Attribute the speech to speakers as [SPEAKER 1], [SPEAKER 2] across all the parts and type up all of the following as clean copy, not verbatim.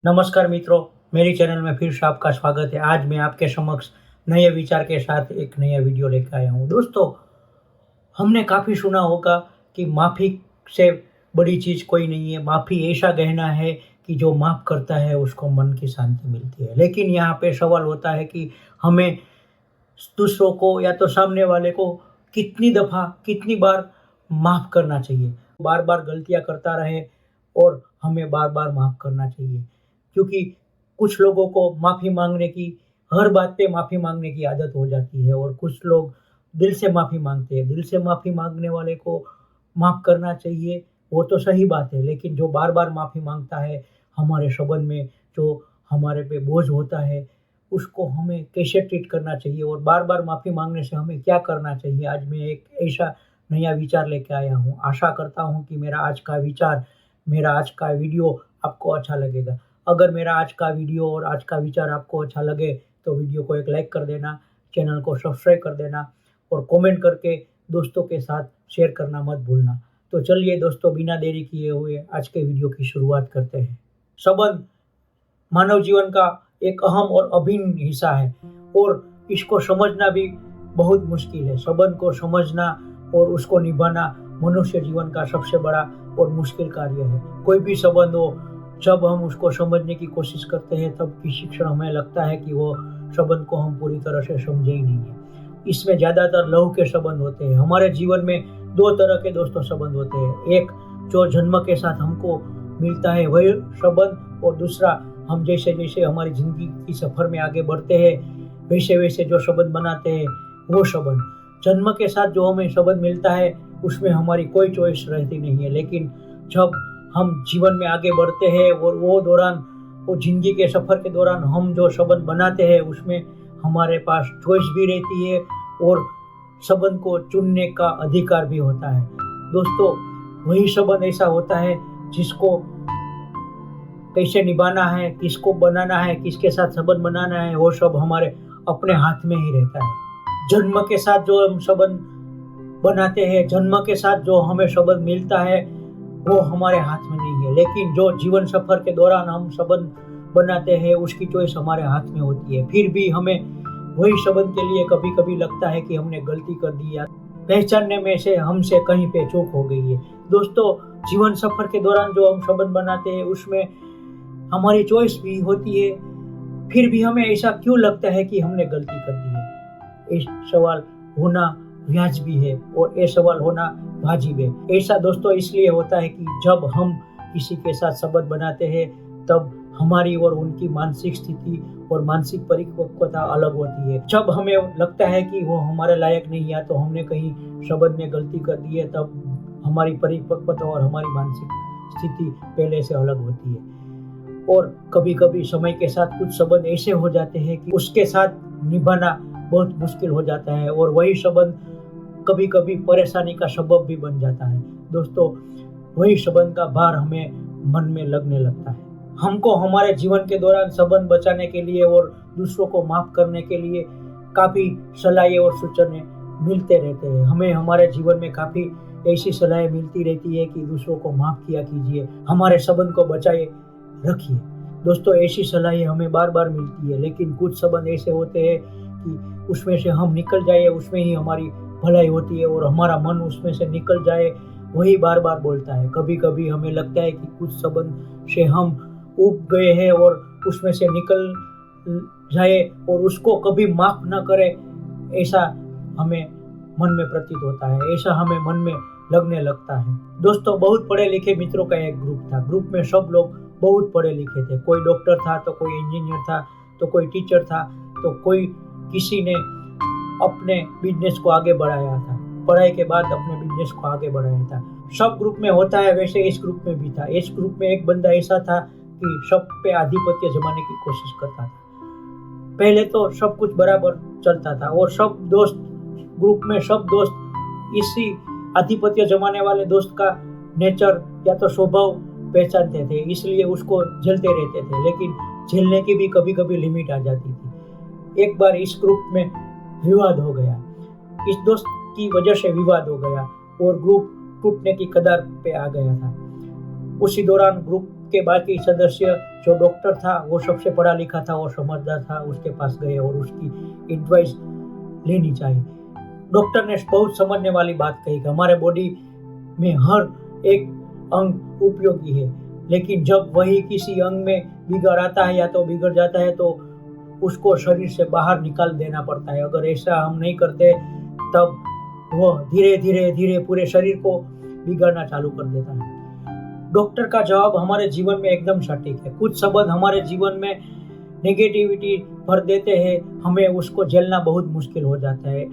[SPEAKER 1] नमस्कार मित्रों, मेरी चैनल में फिर से आपका स्वागत है। आज मैं आपके समक्ष नए विचार के साथ एक नया वीडियो लेकर आया हूँ। दोस्तों, हमने काफ़ी सुना होगा कि माफ़ी से बड़ी चीज़ कोई नहीं है। माफ़ी ऐसा गहना है कि जो माफ़ करता है उसको मन की शांति मिलती है। लेकिन यहाँ पे सवाल होता है कि हमें दूसरों को या तो सामने वाले को कितनी बार माफ़ करना चाहिए। बार बार गलतियाँ करता रहे और हमें बार बार माफ़ करना चाहिए, क्योंकि कुछ लोगों को हर बात पे माफ़ी मांगने की आदत हो जाती है और कुछ लोग दिल से माफ़ी मांगते हैं। दिल से माफ़ी मांगने वाले को माफ़ करना चाहिए, वो तो सही बात है। लेकिन जो बार बार माफ़ी मांगता है, हमारे संबंध में जो हमारे पे बोझ होता है, उसको हमें कैसे ट्रीट करना चाहिए और बार बार माफ़ी मांगने से हमें क्या करना चाहिए, आज मैं एक ऐसा नया विचार लेके आया हूँ। आशा करता हूँ कि मेरा आज का वीडियो आपको अच्छा लगेगा। अगर मेरा आज का वीडियो और आज का विचार आपको अच्छा लगे तो वीडियो को एक लाइक कर देना, चैनल को सब्सक्राइब कर देना और कमेंट करके दोस्तों के साथ शेयर करना मत भूलना। तो चलिए दोस्तों, बिना देरी किए हुए आज के वीडियो की शुरुआत करते हैं। संबंध मानव जीवन का एक अहम और अभिन्न हिस्सा है और इसको समझना भी बहुत मुश्किल है। संबंध को समझना और उसको निभाना मनुष्य जीवन का सबसे बड़ा और मुश्किल कार्य है। कोई भी संबंध हो, जब हम उसको समझने की कोशिश करते हैं तब किसी क्षण हमें लगता है कि वो संबंध को हम पूरी तरह से समझे ही नहीं है। इसमें ज़्यादातर लव के संबंध होते हैं। हमारे जीवन में दो तरह के दोस्तों संबंध होते हैं। एक जो जन्म के साथ हमको मिलता है वही संबंध, और दूसरा हम जैसे जैसे हमारी ज़िंदगी की सफ़र में आगे बढ़ते हैं वैसे वैसे जो संबंध बनाते हैं वो संबंध। जन्म के साथ जो हमें संबंध मिलता है उसमें हमारी कोई चॉइस रहती नहीं है। लेकिन जब हम जीवन में आगे बढ़ते हैं और वो ज़िंदगी के सफ़र के दौरान हम जो संबंध बनाते हैं उसमें हमारे पास चॉइस भी रहती है और संबंध को चुनने का अधिकार भी होता है। दोस्तों, वही संबंध ऐसा होता है जिसको कैसे निभाना है, किसको बनाना है, किसके साथ संबंध बनाना है, वो सब हमारे अपने हाथ में ही रहता है। जन्म के साथ जो हम संबंध बनाते हैं, जन्म के साथ जो हमें संबंध मिलता है वो हमारे हाथ में नहीं है। लेकिन जो जीवन सफर के दौरान हम संबंध बनाते हैं उसकी चॉइस हमारे हाथ में होती है। फिर भी हमें वही संबंध के लिए कभी कभी लगता है कि हमने गलती कर दी या पहचानने में से हमसे कहीं पे चूक हो गई है। दोस्तों, जीवन सफर के दौरान जो हम संबंध बनाते हैं उसमें हमारी चॉइस भी होती है, फिर भी हमें ऐसा क्यों लगता है कि हमने गलती कर दी है? इस सवाल होना वाजिब है और ये सवाल होना वाजिब है। ऐसा दोस्तों इसलिए होता है कि जब हम किसी के साथ संबंध बनाते हैं तब हमारी और उनकी मानसिक स्थिति और मानसिक परिपक्वता अलग होती है। जब हमें लगता है कि वो हमारे लायक नहीं या तो हमने कहीं संबंध में गलती कर दी है, तब हमारी परिपक्वता और हमारी मानसिक स्थिति पहले से अलग होती है। और कभी कभी समय के साथ कुछ संबंध ऐसे हो जाते हैं कि उसके साथ निभाना बहुत मुश्किल हो जाता है और वही संबंध कभी कभी परेशानी का सबब भी बन जाता है। दोस्तों, वही संबंध का भार हमें मन में लगने लगता है। हमको हमारे जीवन के दौरान संबंध बचाने के लिए और दूसरों को माफ करने के लिए काफ़ी सलाहें और सूचनाएं मिलते रहते हैं। हमें हमारे जीवन में काफ़ी ऐसी सलाहें मिलती रहती है कि दूसरों को माफ किया कीजिए, हमारे संबंध को बचाए रखिए। दोस्तों, ऐसी सलाहें हमें बार बार मिलती है, लेकिन कुछ संबंध ऐसे होते हैं कि उसमें से हम निकल जाए, उसमें ही हमारी भलाई होती है और हमारा मन उसमें से निकल जाए वही बार बार बोलता है। कभी कभी हमें लगता है कि कुछ संबंध से हम ऊब गए हैं और उसमें से निकल जाए और उसको कभी माफ न करे, ऐसा हमें मन में प्रतीत होता है, ऐसा हमें मन में लगने लगता है। दोस्तों, बहुत पढ़े लिखे मित्रों का एक ग्रुप था। ग्रुप में सब लोग बहुत पढ़े लिखे थे। कोई डॉक्टर था तो कोई इंजीनियर था तो कोई टीचर था तो कोई किसी ने अपने बिजनेस को आगे बढ़ाया था, पढ़ाई के बाद अपने बिजनेस को आगे बढ़ाया था। सब ग्रुप में होता है, वैसे इस ग्रुप में भी था। इस ग्रुप में एक बंदा ऐसा था कि सब पे आधिपत्य जमाने की कोशिश करता था। पहले तो सब कुछ बराबर चलता था और ग्रुप में सब दोस्त इसी आधिपत्य जमाने वाले दोस्त का नेचर या तो स्वभाव पहचानते थे, इसलिए उसको झेलते रहते थे। लेकिन झेलने की भी कभी कभी लिमिट आ जाती थी। एक बार इस ग्रुप में विवाद हो गया, इस दोस्त की वजह से विवाद हो गया और ग्रुप टूटने की कगार पे आ गया था। उसी दौरान ग्रुप के बाकी सदस्य, जो डॉक्टर था वो सबसे पढ़ा लिखा था और समझदार था, उसके पास गए और उसकी एडवाइस लेनी चाहिए। डॉक्टर ने बहुत समझने वाली बात कही कि हमारे बॉडी में हर एक अंग उपयोगी है, लेकिन जब वही किसी अंग में बिगड़ आता है या तो बिगड़ जाता है तो उसको शरीर से बाहर निकाल देना पड़ता है। अगर ऐसा हम नहीं करते तब वह धीरे धीरे धीरे पूरे शरीर को बिगड़ना चालू कर देता है। डॉक्टर का जवाब हमारे जीवन में एकदम सटीक है। कुछ शब्द हमारे जीवन में नेगेटिविटी भर देते हैं, हमें उसको झेलना बहुत मुश्किल हो जाता है।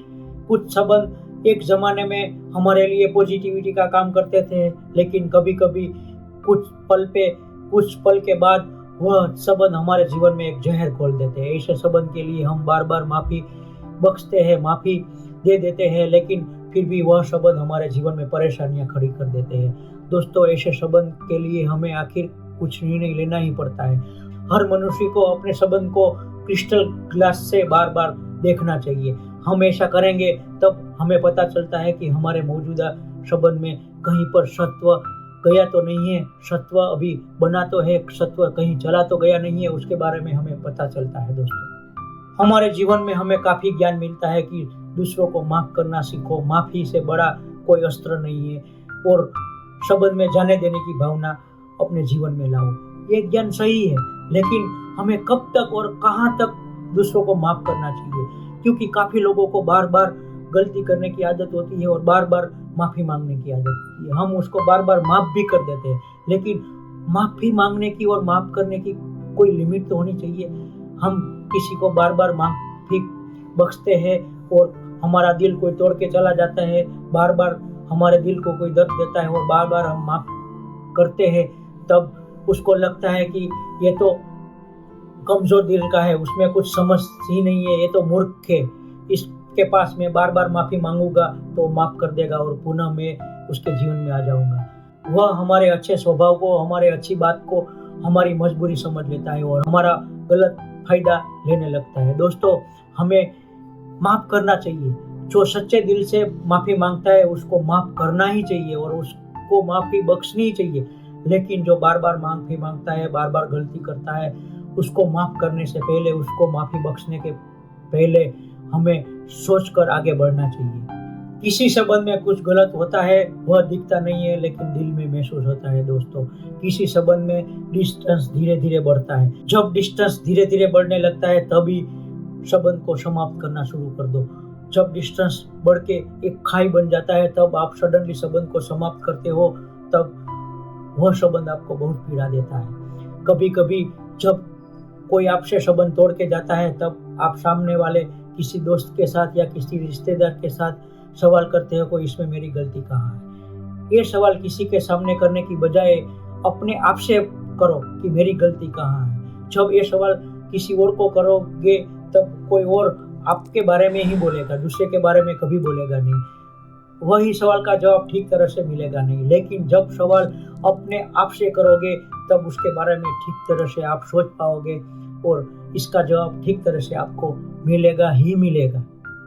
[SPEAKER 1] कुछ शब्द एक जमाने में हमारे लिए पॉजिटिविटी का काम करते थे, लेकिन कभी कभी कुछ पल के बाद वह शब्द हमारे जीवन में एक जहर खोल देते हैं। ऐसे शब्द के लिए हम बार बार माफी बख्शते हैं, माफी दे देते हैं, लेकिन फिर भी वह शब्द हमारे जीवन में परेशानियां खड़ी कर देते हैं। दोस्तों, ऐसे शब्द के लिए हमें आखिर कुछ निर्णय लेना ही पड़ता है। हर मनुष्य को अपने शब्द को क्रिस्टल ग्लास से बार बार देखना चाहिए। हम ऐसा करेंगे तब हमें पता चलता है कि हमारे मौजूदा शब्द में कहीं पर सत्व गया तो नहीं है, सत्व अभी बना तो है, सत्व कहीं चला तो गया नहीं है, उसके बारे में हमें पता चलता है। दोस्तों, हमारे जीवन में हमें काफी ज्ञान मिलता है कि दूसरों को माफ करना सीखो। माफी से बड़ा कोई अस्त्र नहीं है और शब्द में जाने देने की भावना अपने जीवन में लाओ। ये ज्ञान सही है, लेकिन हमें कब तक और कहां तक दूसरों को माफ करना चाहिए? क्योंकि काफी लोगों को बार बार गलती करने की आदत होती है और बार बार माफी मांगने की आदत होती है। हम उसको बार बार माफ भी कर देते हैं, लेकिन माफी मांगने की और माफ करने की कोई लिमिट तो होनी चाहिए। हम किसी को बार बार माफी बख्शते हैं और हमारा दिल कोई तोड़ के चला जाता है, बार बार हमारे दिल को कोई दर्द देता है और बार बार हम माफ करते हैं, तब उसको लगता है कि ये तो कमजोर दिल का है, उसमें कुछ समझ ही नहीं है, ये तो मूर्ख है, इसके पास मैं बार बार माफी मांगूंगा तो माफ कर देगा और पुनः मैं उसके जीवन में आ जाऊंगा। वह हमारे अच्छे स्वभाव को, हमारे अच्छी बात को हमारी मजबूरी समझ लेता है और हमारा गलत फायदा लेने लगता है। दोस्तों, हमें माफ करना चाहिए। जो सच्चे दिल से माफी मांगता है उसको माफ करना ही चाहिए और उसको माफी बख्शनी ही चाहिए। लेकिन जो बार बार माफी मांगता है, बार बार गलती करता है, उसको माफ करने से पहले, उसको माफी बख्शने के पहले हमें सोचकर आगे बढ़ना चाहिए। किसी संबंध में कुछ गलत होता है, वह दिखता नहीं है लेकिन दिल में महसूस होता है। दोस्तों, किसी संबंध में डिस्टेंस धीरे धीरे बढ़ता है। जब डिस्टेंस धीरे धीरे बढ़ने लगता है तभी संबंध को समाप्त करना शुरू कर दो। जब डिस्टेंस बढ़ के एक खाई बन जाता है तब आप सडनली संबंध को समाप्त करते हो, तब वह संबंध आपको बहुत पीड़ा देता है। कभी कभी जब कोई आपसे संबंध तोड़ के जाता है तब आप सामने वाले किसी दोस्त के साथ या किसी रिश्तेदार के साथ सवाल करते हो कि इसमें मेरी गलती कहाँ है। ये सवाल किसी के सामने करने की बजाय अपने आप से करो कि मेरी गलती कहाँ है। जब ये सवाल किसी और को करोगे तब कोई और आपके बारे में ही बोलेगा, दूसरे के बारे में कभी बोलेगा नहीं। वही सवाल का जवाब ठीक तरह से मिलेगा नहीं। लेकिन जब सवाल अपने आप से करोगे तब उसके बारे में ठीक तरह से आप सोच पाओगे और इसका जवाब ठीक तरह से आपको मिलेगा ही मिलेगा।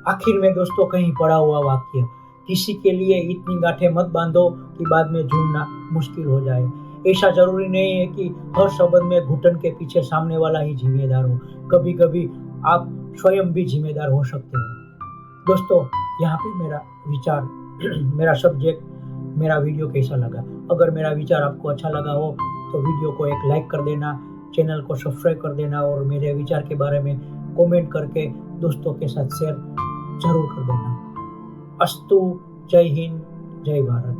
[SPEAKER 1] आखिर में दोस्तों, कहीं पड़ा हुआ वाक्य, किसी के लिए इतनी गांठें मत बांधो कि बाद में ढूंढना मुश्किल हो जाए। ऐसा जरूरी नहीं है कि हर संबंध में घुटन के पीछे सामने वाला ही जिम्मेदार हो। कभी कभी आप स्वयं भी जिम्मेदार हो सकते हो। दोस्तों, यहाँ पे मेरा विचार, मेरा सब्जेक्ट, मेरा वीडियो कैसा लगा? अगर मेरा विचार आपको अच्छा लगा हो तो वीडियो को एक लाइक कर देना, चैनल को सब्सक्राइब कर देना और मेरे विचार के बारे में कमेंट करके दोस्तों के साथ शेयर जरूर कर देना। अस्तु। जय हिंद, जय भारत।